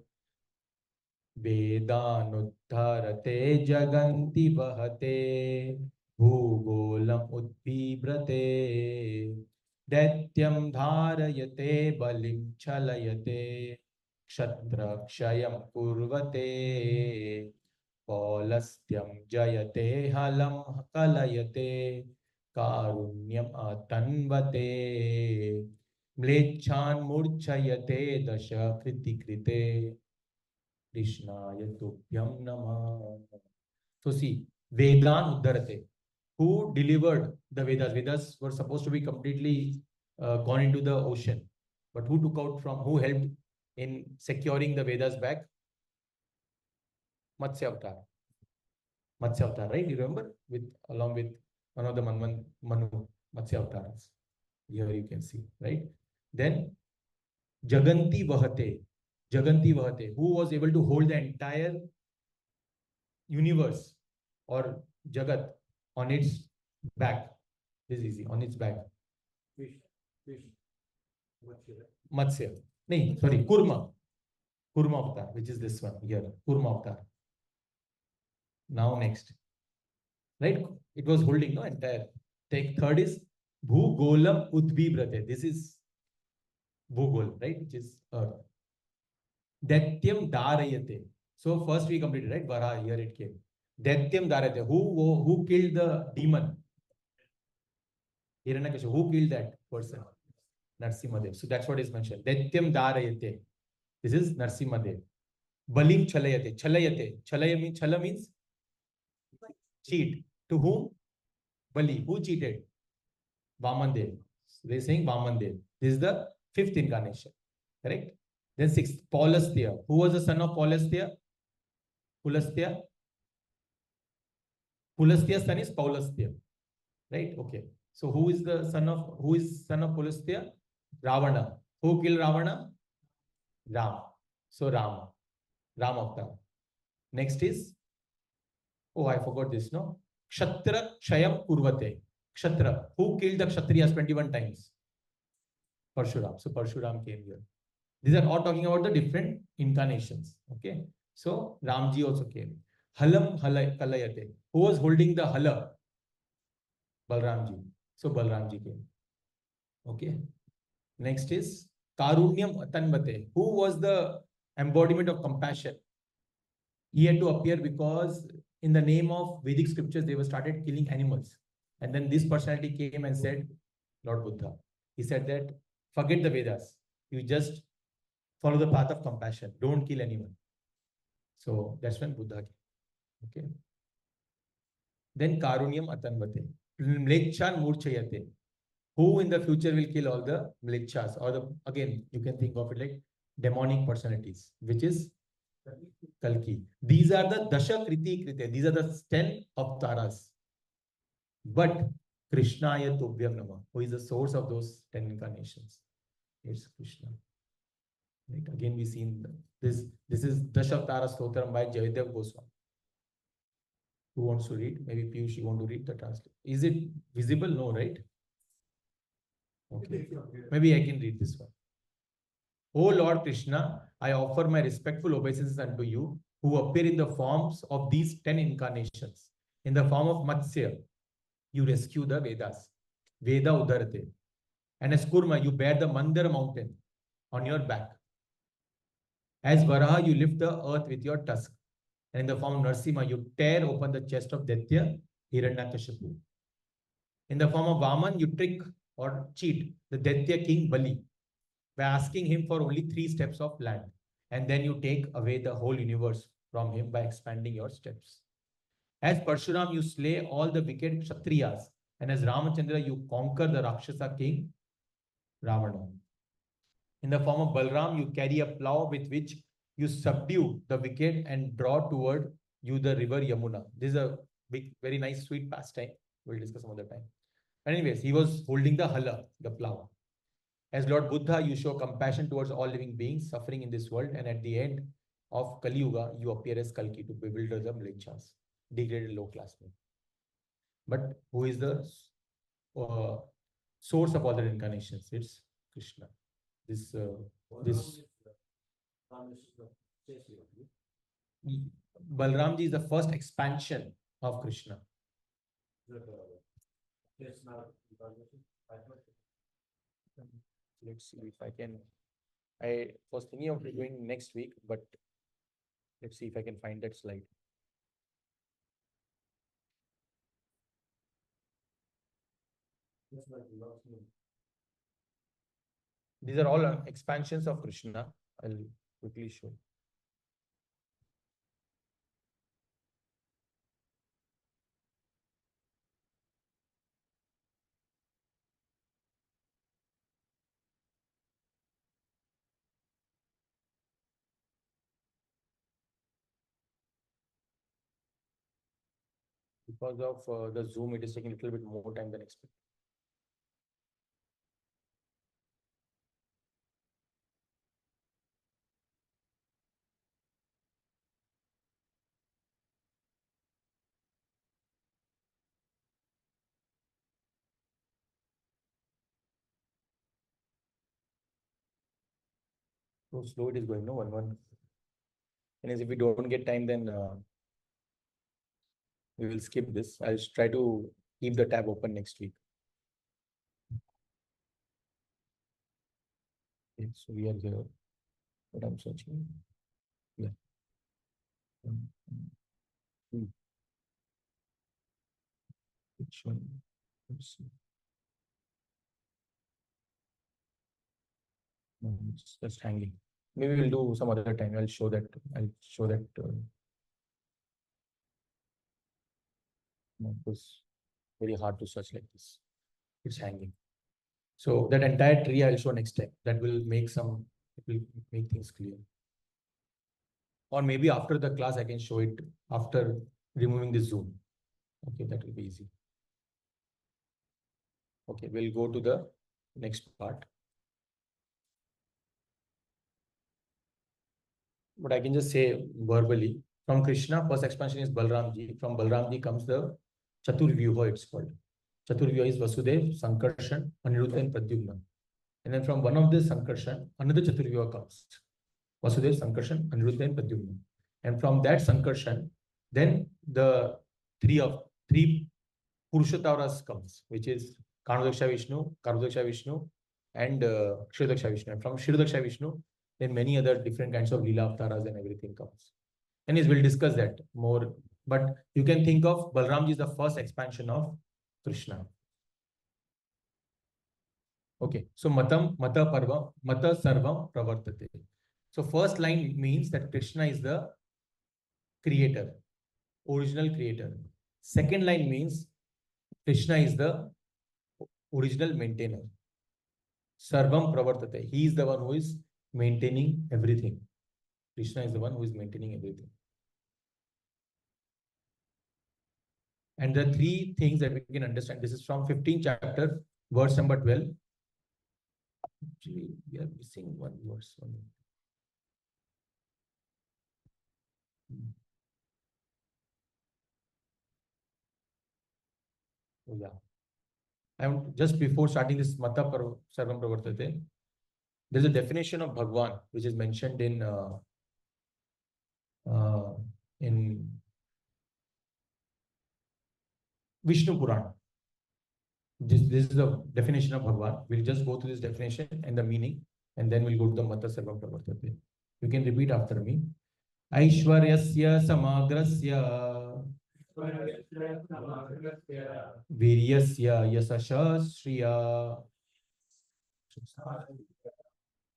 A: Vedanuddharate jaganti vahate bhugolam udbibrate Daityam dharayate balim chalayate kshatra kshayam kurvate Paulastyam jayate halam kalayate karunyam atanvate mlechan murchayate dasha kriti krite Krishnaya Tubhyam Namah. So see, Vedan Uddharate. Who delivered the Vedas? Vedas were supposed to be completely gone into the ocean. But who took out from, who helped in securing the Vedas back? Matsya Avatar. Matsya Avatar, right? You remember? Along with one of the Manu, Matsya Avatars. Here you can see, right? Then Jaganti Vahate. Jaganti Vahate. Who was able to hold the entire universe or Jagat on its back? This is easy. On its back.
F: Fish, fish.
A: Matsya. No, sorry, Kurma. Kurma avatar, which is this one here. Kurma avatar. Now next. Right? It was holding no entire. Take third is Bhugolam Udvibrate. This is Bhugol, right? Which is earth. Datyam Darayate. So first we completed, right? Vara, here it came. Datyam Darayate. Who killed the demon? Hiranyakashipu. Who killed that person? Narsimadev. So that's what is mentioned. Datyam Darayate. This is Narsimadev. Balim Chalayate. Chalayate. Chala means cheat. To whom? Bali. Who cheated? Vamandev. So they're saying Vamandev. This is the fifth incarnation. Correct? Then sixth, Paulastya. Who was the son of Paulastya? Pulastya. Pulastya's son is Paulastya. Right? Okay. So who is son of Pulastya? Ravana. Who killed Ravana? Ram. So Ram avatar. Next is, oh, I forgot this, no? Kshatra Kshayam Kurvate. Kshatra. Who killed the Kshatriyas 21 times? Parshuram. So Parshuram came here. These are all talking about the different incarnations. Okay. So Ramji also came. Halam Kalayate. Who was holding the Hala? Balramji. So Balramji came. Okay. Next is Karunyam Atanvate. Who was the embodiment of compassion? He had to appear because in the name of Vedic scriptures, they were started killing animals. And then this personality came and said, Lord Buddha. He said that, forget the Vedas. You just follow the path of compassion. Don't kill anyone. So that's when Buddha came. Okay. Then Karunyam Atanvate. Mlechan Murchayate. Who in the future will kill all the Mlechas? Or again, you can think of it like demonic personalities, which is Kalki. These are the Dasha Kriti Krite. These are the 10 avatars. But Krishnaya Tubhyam Nama, who is the source of those 10 incarnations? It's Krishna. Right? Again, we seen this. This is Dashavatara Stotram by Jayadev Goswami. Who wants to read? Maybe Piyush, you want to read the translation. Is it visible? No, right? Okay. Maybe I can read this one. O Lord Krishna, I offer my respectful obeisances unto you, who appear in the forms of these 10 incarnations. In the form of Matsya, you rescue the Vedas. Veda Udarate. And as Kurma, you bear the Mandara mountain on your back. As Varaha, you lift the earth with your tusk. And in the form of Narsima, you tear open the chest of Daitya, Hiranyakashipu. In the form of Vaman, you trick or cheat the Daitya king Bali by asking him for only 3 steps of land. And then you take away the whole universe from him by expanding your steps. As Parshuram, you slay all the wicked Kshatriyas. And as Ramachandra, you conquer the Rakshasa king Ravana. In the form of Balram, you carry a plow with which you subdue the wicked and draw toward you the river Yamuna. This is a big, very nice, sweet pastime. We'll discuss some other time. Anyways, he was holding the hala, the plow. As Lord Buddha, you show compassion towards all living beings suffering in this world. And at the end of Kali Yuga, you appear as Kalki to bewilder the Mlechas, degraded low class men. But who is the source of all the incarnations? It's Krishna. This Balramji is the first expansion of Krishna. Let's see if I can. I was thinking of doing next week, but let's see if I can find that slide. These are all expansions of Krishna. I'll quickly show. Because of the Zoom, it is taking a little bit more time than expected. So slow it is going, no, 1-1. And as if we don't get time, then we will skip this. I'll try to keep the tab open next week. Okay, so we are here. What I'm searching. Yeah. Which one? Let's see. No, it's just hanging. Maybe we'll do some other time. I'll show that. No, it was very hard to search like this. It's hanging. So that entire tree I'll show next time. That will make it will make things clear. Or maybe after the class, I can show it after removing the zoom. Okay, that will be easy. Okay, we'll go to the next part. But I can just say verbally, from Krishna, first expansion is Balramji. From Balramji comes the Chatur Vyuha, it's called. Chatur Vyuha is Vasudev, Sankarshan, Aniruddha, and Pradyumna. And then from one of this Sankarshan, another Chatur Vyuha comes. Vasudev, Sankarshan, Aniruddha, and Pradyumna. And from that Sankarshan, then the three Purushottavaras comes, which is Kanudaksha Vishnu, Karudaksha Vishnu, and Shridaksha Vishnu. And from Shridaksha Vishnu, then many other different kinds of Leela Avtaras and everything comes. And yes, we'll discuss that more. But you can think of Balramji is the first expansion of Krishna. Okay, so Mata Parva, Mata Sarvam Pravartate. So first line means that Krishna is the creator, original creator. Second line means Krishna is the original maintainer. Sarvam Pravartate. He is the one who is maintaining everything. Krishna is the one who is maintaining everything. And the three things that we can understand. This is from 15th chapter, verse number 12. Actually, we are missing one verse. Oh, yeah. And just before starting this Mata Sarvam Pravartate, there's a definition of Bhagwan which is mentioned in Vishnu Purana. This is the definition of Bhagwan. We'll just go through this definition and the meaning, and then we'll go to the Mata Sarvam Pravartate. You can repeat after me. Aishwaryasya samagrasya Viryasya yasasha shriya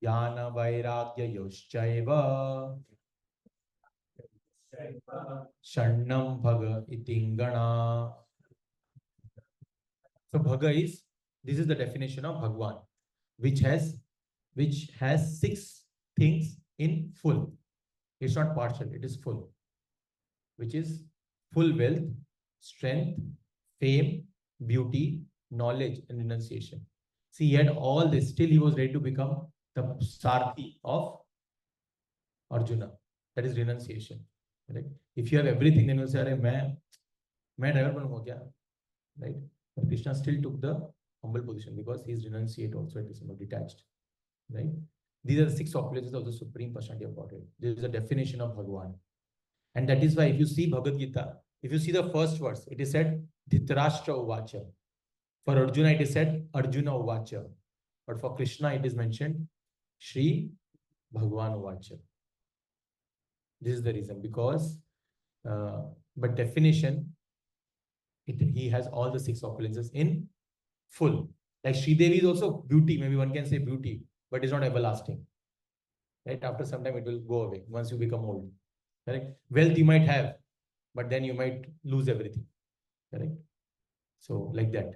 A: Jnana vairagya yoshchaiva Shannam bhaga itingana. So bhaga this is the definition of Bhagwan, which has 6 things in full. It's not partial, it is full, which is full wealth, strength, fame, beauty, knowledge, and renunciation. See, he had all this, still he was ready to become the Sarthi of Arjuna. That is renunciation. Right? If you have everything, then you say, "Main driver banunga kya?" Right? But Krishna still took the humble position because he is renunciate also, it is detached. Right? These are the 6 opulences of the Supreme Personality of Godhead. This is a definition of Bhagwan. And that is why if you see Bhagavad Gita, if you see the first verse, it is said Dhritarashtra Uvacha. For Arjuna, it is said Arjuna Uvacha. But for Krishna, it is mentioned Shri Bhagwan Uvacha. This is the reason. Because, but definition, he has all the 6 opulences in full. Like Sri Devi is also beauty. Maybe one can say beauty, but it's not everlasting. Right? After some time, it will go away once you become old. Correct? Wealth you might have, but then you might lose everything. Correct? So like that.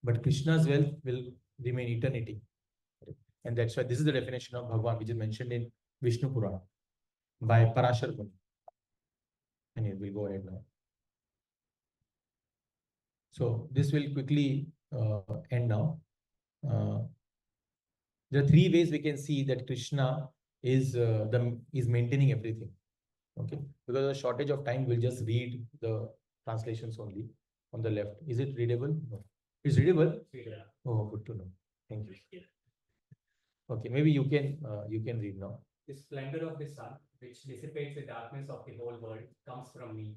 A: But Krishna's wealth will remain eternity. Correct? And that's why this is the definition of Bhagwan, which is mentioned in Vishnu Purana by Parashar Muni. And here we'll go ahead now. So this will quickly end now. There are 3 ways we can see that Krishna is maintaining everything. Okay, because of the shortage of time, we'll just read the translations only on the left. Is it readable? No. Is readable? Yeah. Oh, good to know. Thank you. Okay, maybe you can read now.
C: The splendor of the sun, which dissipates the darkness of the whole world, comes from me.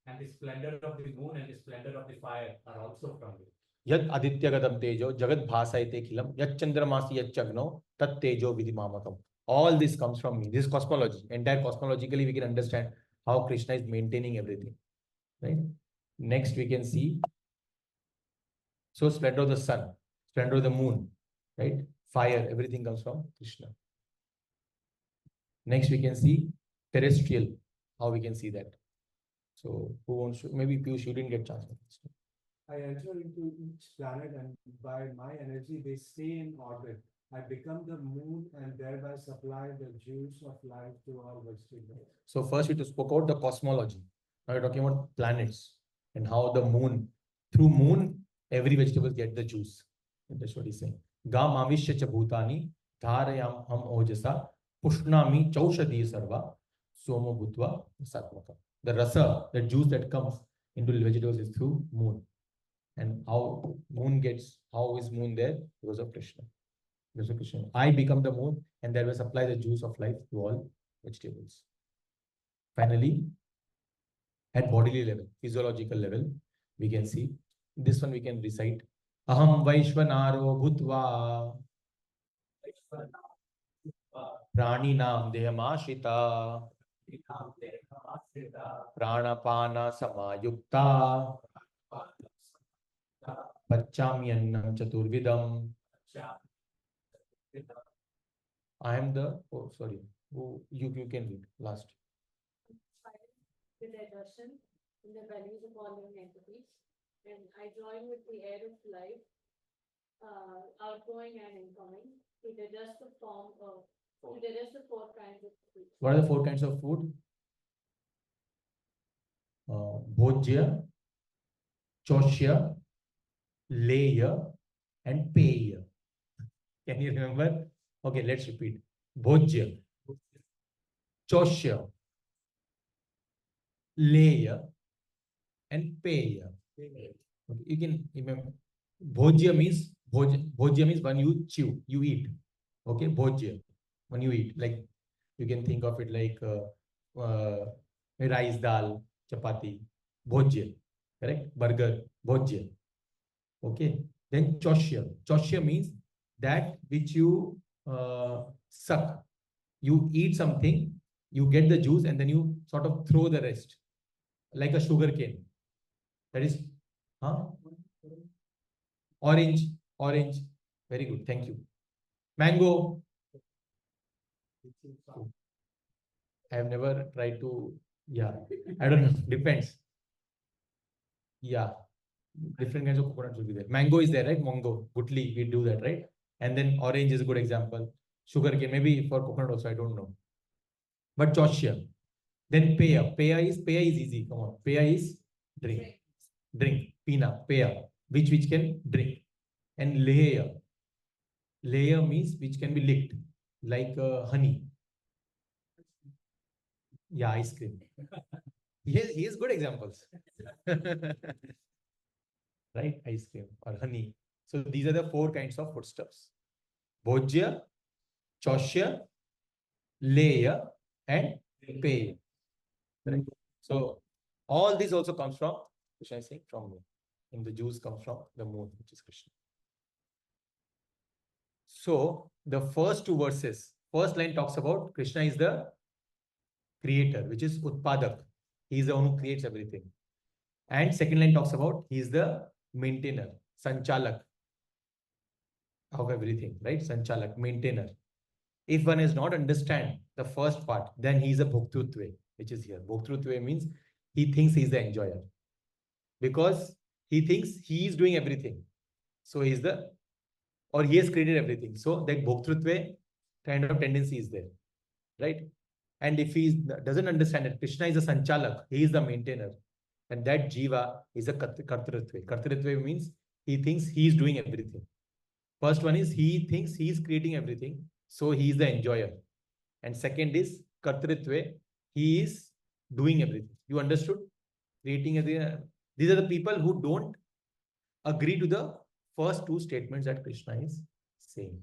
C: And the splendor of the moon and the splendor of the fire are also from me.
A: Yad adityagadam tejo jagat bhasayate khilam yad chandramasi yad chagno tat tejo vidimamakam. All this comes from me. This is cosmology. Entire cosmologically, we can understand how Krishna is maintaining everything. Right? Next, we can see. So, splendor of the sun, splendor of the moon, right? Fire, everything comes from Krishna. Next, we can see terrestrial, how we can see that. So, who wants to, maybe Piyush, you didn't get chance.
H: I enter into each planet and by my energy they stay in orbit. I become the moon and thereby supply the juice of life to all vegetables.
A: So first we spoke about the cosmology. Now we're talking about planets and how the moon, through moon, every vegetable get the juice. That's what he's saying. Gam amishya cha bhutani dharayam ham ojasa pushnami chaushadi sarva somo bhutva satmaka. The rasa, the juice that comes into the vegetables is through moon. And how moon gets, how is moon there? Because of Krishna. Because of Krishna. I become the moon and there will supply the juice of life to all vegetables. Finally, at bodily level, physiological level, we can see this one we can recite. Aham Vaishvanaro Bhutva Praninam Dehamashita Pranapana Samayukta Pachamyannam Chaturvidam. I am the, oh sorry, you can read last.
D: With their darshan in the values of all living entities, and I join with the air of life, outgoing and incoming, to digest the form of, to digest the 4 kinds of food.
A: What are the 4 kinds of food? Bhojya, Choshya, Leya, and Peya. Can you remember? Okay, let's repeat. Bhojya, Choshya, Leya, and Peya. Okay, you can remember. Bhojya means when you chew, you eat. Okay, Bhojya, when you eat, like you can think of it like rice, dal, chapati, Bhojya, correct? Burger, Bhojya. Okay, then Choshya. Choshya means that which you suck. You eat something, you get the juice, and then you sort of throw the rest, like a sugar cane. That is, orange. Very good. Thank you. Mango. I have never tried to. Yeah, I don't know. Depends. Yeah, different kinds of coconuts will be there. Mango is there, right? Mango, gutli, we do that, right? And then orange is a good example. Sugar cane, maybe for coconut also, I don't know. But choshya. Then peya. Peya is easy. Come on. Peya is drink. Pina, peya, which can drink. And leya. Leya means which can be licked, like honey. Yeah, ice cream. He has good examples. Right? Ice cream or honey. So these are the 4 kinds of foodstuffs. Bhojya, Choshya, Leya, and Peya. Right? So all this also comes from, which I say, from moon. And the juice comes from the moon, which is Krishna. So the first 2 verses, first line talks about Krishna is the creator, which is Utpadak. He is the one who creates everything. And second line talks about he is the maintainer, Sanchalak of everything, right? Sanchalak, maintainer. If one does not understand the first part, then he is a Bhoktrutve, which is here. Bhoktrutve means he thinks he is the enjoyer. Because he thinks he is doing everything. So he is the, or he has created everything. So that Bhoktrutve kind of tendency is there, right? And if he doesn't understand that Krishna is a Sanchalak, he is the maintainer. And that Jiva is a Kartrutve. Kartrutve means he thinks he is doing everything. First one is he thinks he is creating everything. So he is the enjoyer. And second is Kartrutve. He is doing everything. You understood? Creating everything. These are the people who don't agree to the first 2 statements that Krishna is saying.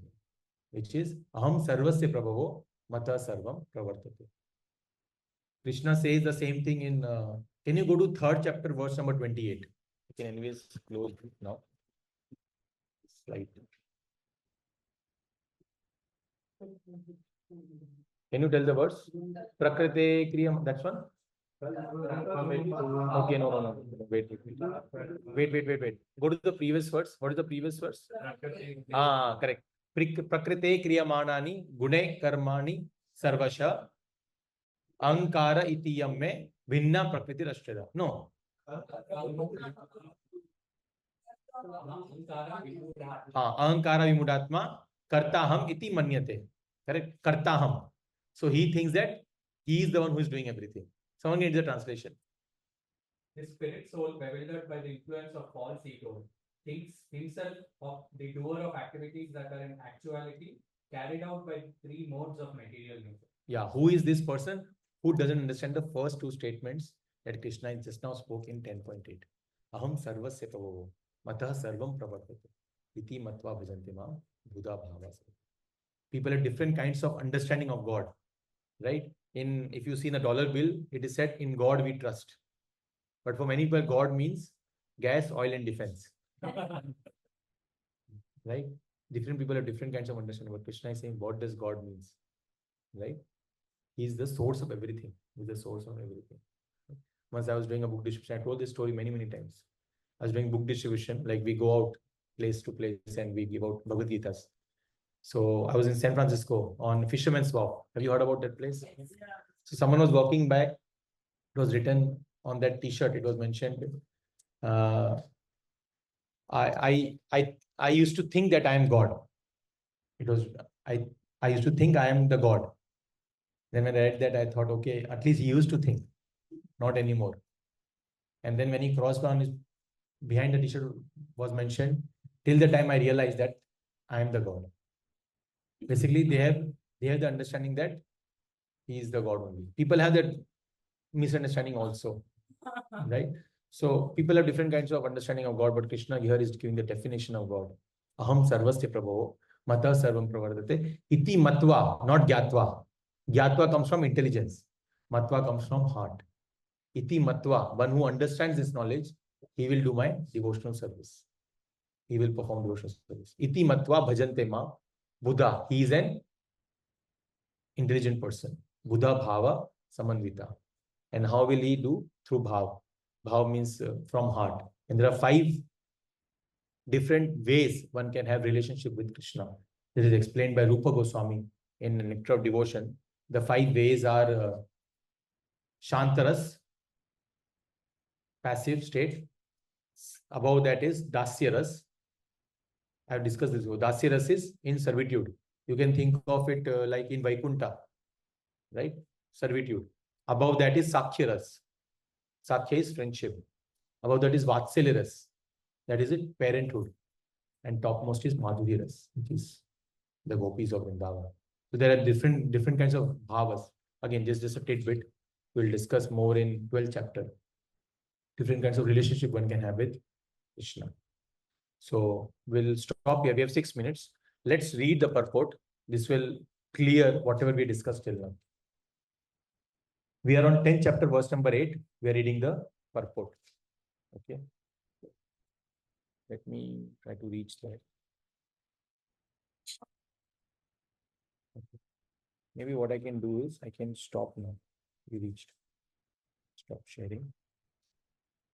A: which is Aham Sarvasya Prabhavo Mata Sarvam Pravartate. Krishna says the same thing in. Can you go to third chapter, verse number 28? You can anyways close it now. Slide. Can you tell the verse? Prakrite Kriyam. That's one. Okay, no. Wait. Go to the previous verse. What is the previous verse? Correct. Prakrite Kriyamanani Gune Karmani Sarvasha Ankara Itiyam में भिन्ना प्रकृति रष्टेदा. No. Ahankara vimudatma karta ham iti manyate. Correct? Karta ham. So he thinks that he is the one who is doing everything. Someone needs a translation.
C: The spirit soul, bewildered by the influence of false ego, thinks himself of the doer of activities that are in actuality carried out by three modes of material nature.
A: Yeah, who is this person who doesn't understand the first two statements that Krishna just now spoke in 10.8? Aham sarvasya prabhavo matah sarvam pravartate iti matva bhajante ma buddha bhava. People have different kinds of understanding of God, right? If you see in a dollar bill, it is said, in God we trust. But for many people, God means gas, oil, and defense. Right? Different people have different kinds of understanding. But Krishna is saying, what does God means? Right? He is the source of everything. He is the source of everything. Once I was doing a book distribution, I told this story many times. I was doing book distribution, like we go out place to place and we give out Bhagavad Gitas. So I was in San Francisco on Fisherman's Wharf. Have you heard about that place?
D: Yes. Yeah.
A: So someone was walking by. It was written on that T-shirt. It was mentioned. I used to think that I am God. It was I used to think I am the God. Then when I read that, I thought, okay, at least he used to think, not anymore. And then when he crossed on his behind the T-shirt was mentioned, till the time I realized that I am the God. Basically, they have the understanding that he is the God only. People have that misunderstanding also, right? So people have different kinds of understanding of God, but Krishna here is giving the definition of God. Aham sarvasya prabho mata sarvam pravardate iti matva, not gyatva. Gyatva comes from intelligence. Matva comes from heart. Iti matva, one who understands this knowledge, he will do my devotional service. He will perform devotional service. Iti matva bhajante ma Buddha. He is an intelligent person. Buddha bhava samanvita. And how will he do? Through bhav. Bhav means from heart. And there are 5 different ways one can have relationship with Krishna. This is explained by Rupa Goswami in Nectar of Devotion. The 5 ways are Shantaras, passive state. Above that is Dasyaras. I have discussed this before. Dasyaras is in servitude. You can think of it like in Vaikuntha, right? Servitude. Above that is Sakhyaras. Sakhya is friendship. Above that is Vatsalyaras. That is it, parenthood. And topmost is Madhuryaras, which is the gopis of Vrindavan. So there are different kinds of bhavas. Again, just a tidbit. We'll discuss more in 12th chapter. Different kinds of relationship one can have with Krishna. So we'll stop here. We have 6 minutes. Let's read the purport. This will clear whatever we discussed till now. We are on 10th chapter, verse number 8. We are reading the purport. Okay. Let me try to reach there. Okay. Maybe what I can do is I can stop now. We reached. Stop sharing.